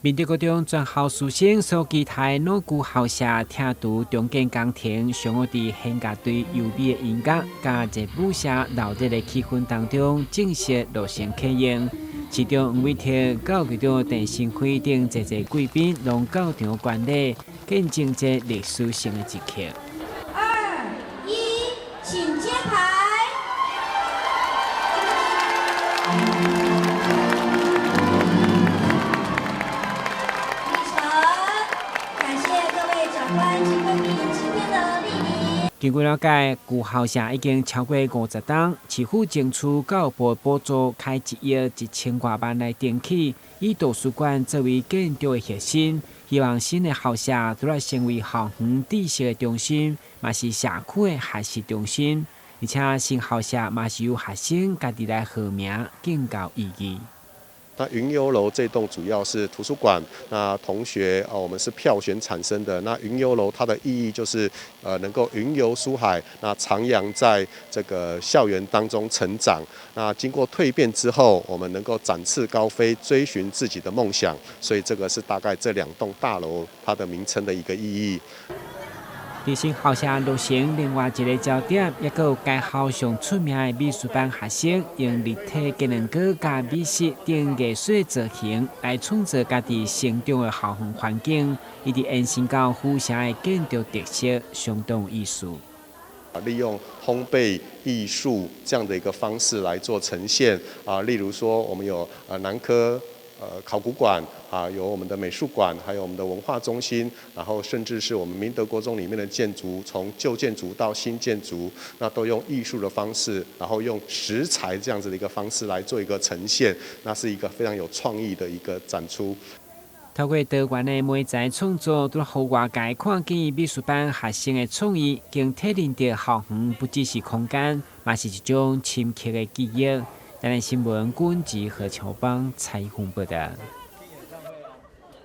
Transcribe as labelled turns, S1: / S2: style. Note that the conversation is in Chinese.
S1: 面对各种全校师生所期待脑骨校舍听读中间工程，上午伫献家队优美的音乐加热舞社热烈的气氛当中，正式落成启用。其中黄伟霆、教育长陈新辉等侪侪贵宾，拢到场观礼，见证这历史性的一刻。
S2: 2、1，请揭牌。
S1: 经过了解，旧校舍已经超过50栋，市府争取教育部补助开1亿1000多万来订起，以图书馆作为建筑的核心，希望新的校舍除了成为校园知识的中心，嘛是社区的学习中心，而且新校舍嘛是由学生家己来号名，更有意义。
S3: 那云游楼这栋主要是图书馆，那同学我们是票选产生的。那云游楼它的意义就是能够云游书海，那徜徉在这个校园当中成长。那经过蜕变之后，我们能够展翅高飞，追寻自己的梦想。所以这个是大概这2栋大楼它的名称的一个意义。
S1: 伫新校舍落成另外一个焦点，也有该校上出名的美术班学生，用立体机能果加美术等艺术造型来创造家己成长的校园环境，以及延伸到府城的建筑特色，相当有意思。
S3: 利用烘焙艺术这样的一个方式来做呈现例如说我们有南科考古馆有我们的美术馆，还有我们的文化中心，然后甚至是我们明德国中里面的建筑，从旧建筑到新建筑，那都用艺术的方式，然后用石材这样子的一个方式来做一个呈现，那是一个非常有创意的一个展出。
S1: 透过多元的媒材创作，都让外界看见美术班学生的创意，经体验到校园不只是空间，嘛是一种深刻的记忆。台南新闻，阮子和乔邦采访报道。